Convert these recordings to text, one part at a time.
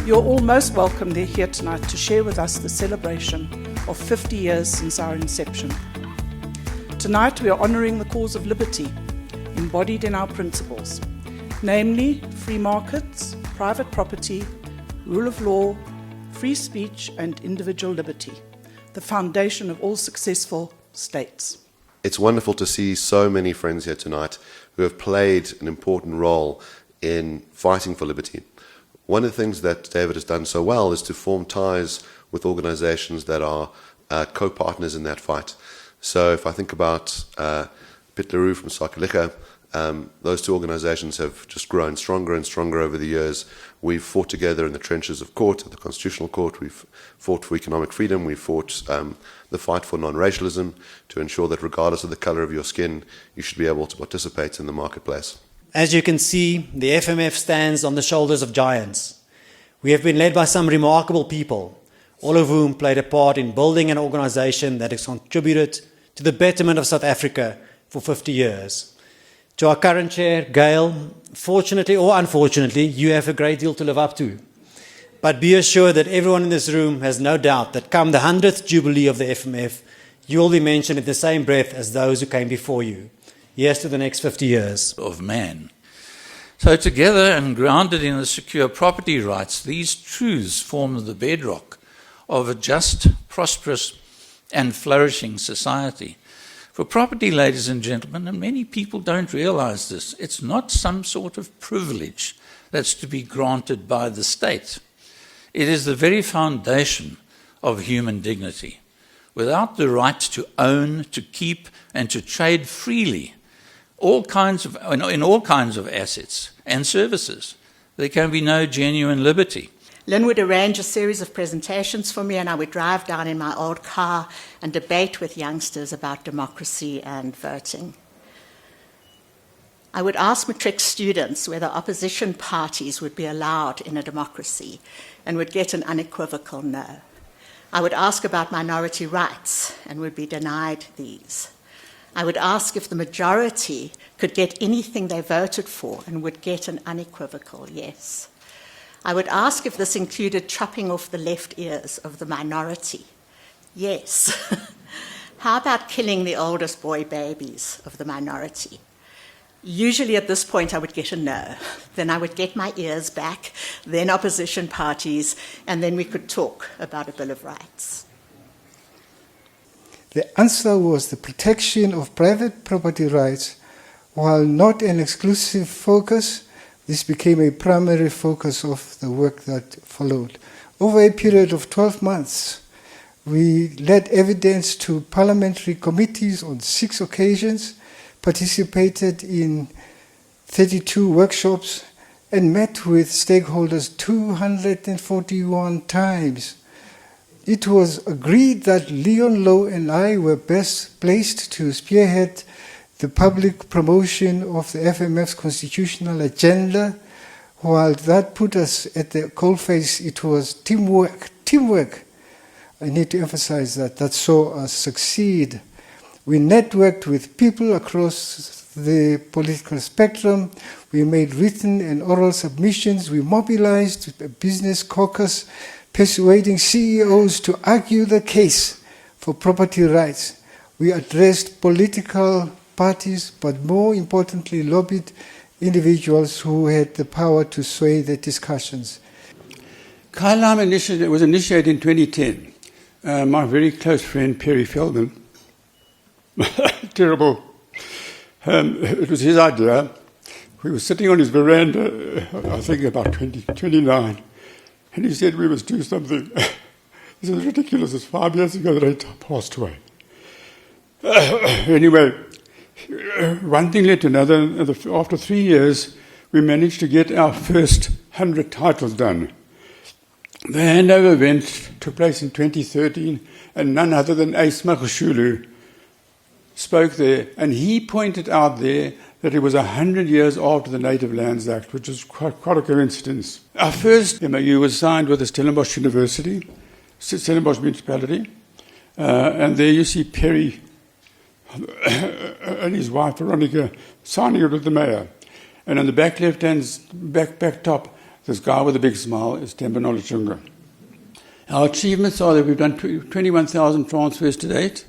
You're all most welcome here tonight to share with us the celebration of 50 years since our inception. Tonight we are honouring the cause of liberty, embodied in our principles, namely free markets, private property, rule of law, free speech and individual liberty, the foundation of all successful states. It's wonderful to see so many friends here tonight who have played an important role in fighting for liberty. One of the things that David has done so well is to form ties with organizations that are co-partners in that fight. So if I think about Piet Leroux from Sakalika, those two organizations have just grown stronger and stronger over the years. We've fought together in the trenches of court, at the Constitutional Court. We've fought for economic freedom. We've fought the fight for non-racialism to ensure that regardless of the color of your skin, you should be able to participate in the marketplace. As you can see, the FMF stands on the shoulders of giants. We have been led by some remarkable people, all of whom played a part in building an organization that has contributed to the betterment of South Africa for 50 years. To our current chair, Gail, fortunately or unfortunately, you have a great deal to live up to. But be assured that everyone in this room has no doubt that come the 100th Jubilee of the FMF, you will be mentioned in the same breath as those who came before you. Here's to the next 50 years. Of man. So together and grounded in the secure property rights, these truths form the bedrock of a just, prosperous and flourishing society. For property, ladies and gentlemen, and many people don't realize this, it's not some sort of privilege that's to be granted by the state. It is the very foundation of human dignity. Without the right to own, to keep and to trade freely, in all kinds of assets and services, there can be no genuine liberty. Lynn would arrange a series of presentations for me, and I would drive down in my old car and debate with youngsters about democracy and voting. I would ask matric students whether opposition parties would be allowed in a democracy, and would get an unequivocal no. I would ask about minority rights and would be denied these. I would ask if the majority could get anything they voted for and would get an unequivocal yes. I would ask if this included chopping off the left ears of the minority. Yes. How about killing the oldest boy babies of the minority? Usually at this point I would get a no. Then I would get my ears back, then opposition parties, and then we could talk about a Bill of Rights. The answer was the protection of private property rights. While not an exclusive focus, this became a primary focus of the work that followed. Over a period of 12 months, we led evidence to parliamentary committees on 6 occasions, participated in 32 workshops, and met with stakeholders 241 times. It was agreed that Leon Lowe and I were best placed to spearhead the public promotion of the FMF's constitutional agenda. While that put us at the coalface, it was teamwork. I need to emphasize that saw us succeed. We networked with people across the political spectrum. We made written and oral submissions. We mobilized a business caucus, persuading CEOs to argue the case for property rights. We addressed political parties, but more importantly, lobbied individuals who had the power to sway the discussions. Kailam initiative was initiated in 2010. My very close friend, Perry Feldman, terrible. It was his idea. We were sitting on his veranda, I think about 29, and he said we must do something. This is ridiculous. It's 5 years ago that I passed away. Anyway, one thing led to another. After 3 years, we managed to get our first 100 titles done. The handover event took place in 2013, and none other than Ace Magashulu spoke there, and he pointed out there that it was 100 years after the Native Lands Act, which is quite a coincidence. Our first MOU was signed with the Stellenbosch University, Stellenbosch Municipality, and there you see Perry and his wife Veronica signing it with the mayor. And on the back left-hand back top, This guy with a big smile is Temba Nolachunga. Our achievements are that we've done 21,000 transfers to date.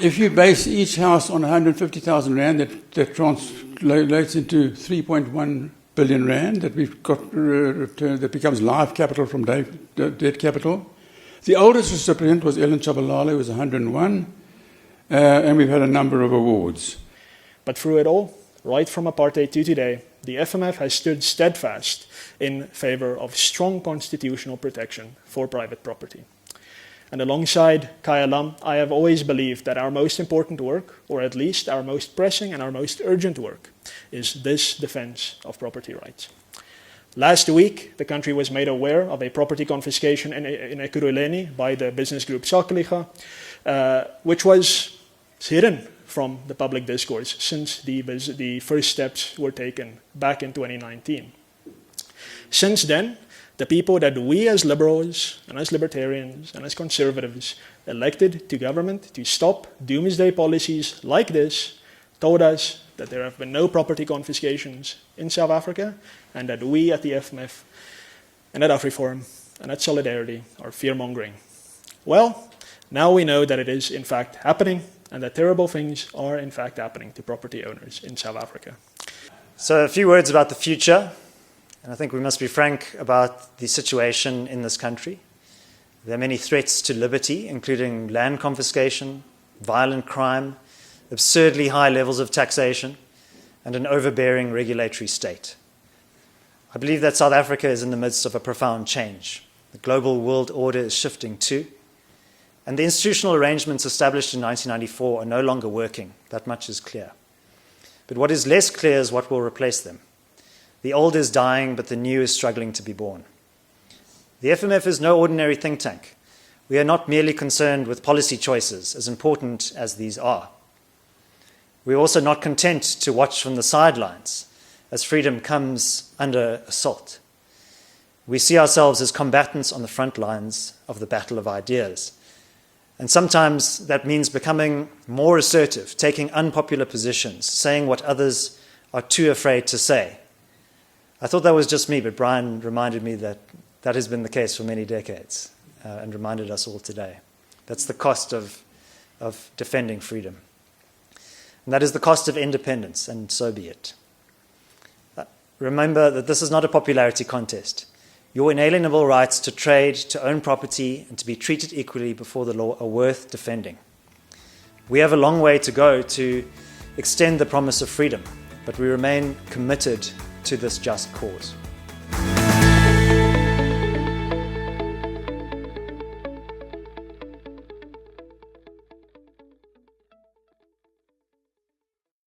If you base each house on 150,000 rand, that translates into 3.1 billion rand that we've got returned, that becomes live capital from debt capital. The oldest recipient was Ellen Chabalala, who was 101, and we've had a number of awards. But through it all, right from apartheid to today, the FMF has stood steadfast in favor of strong constitutional protection for private property. And alongside Kaya Lam, I have always believed that our most important work, or at least our most pressing and our most urgent work, is this defense of property rights. Last week, the country was made aware of a property confiscation in Ekurhuleni by the business group Sakeliga, which was hidden from the public discourse since the first steps were taken back in 2019. Since then, the people that we as liberals and as libertarians and as conservatives elected to government to stop doomsday policies like this told us that there have been no property confiscations in South Africa and that we at the FMF and at AfriForum and at Solidarity are fear-mongering. Well, now we know that it is in fact happening and that terrible things are in fact happening to property owners in South Africa. So a few words about the future. And I think we must be frank about the situation in this country. There are many threats to liberty, including land confiscation, violent crime, absurdly high levels of taxation, and an overbearing regulatory state. I believe that South Africa is in the midst of a profound change. The global world order is shifting too, and the institutional arrangements established in 1994 are no longer working. That much is clear. But what is less clear is what will replace them. The old is dying, but the new is struggling to be born. The FMF is no ordinary think tank. We are not merely concerned with policy choices, as important as these are. We are also not content to watch from the sidelines as freedom comes under assault. We see ourselves as combatants on the front lines of the battle of ideas. And sometimes that means becoming more assertive, taking unpopular positions, saying what others are too afraid to say. I thought that was just me, but Brian reminded me that that has been the case for many decades and reminded us all today. That's the cost of defending freedom. And that is the cost of independence, and so be it. Remember that this is not a popularity contest. Your inalienable rights to trade, to own property, and to be treated equally before the law are worth defending. We have a long way to go to extend the promise of freedom, but we remain committed to this just cause.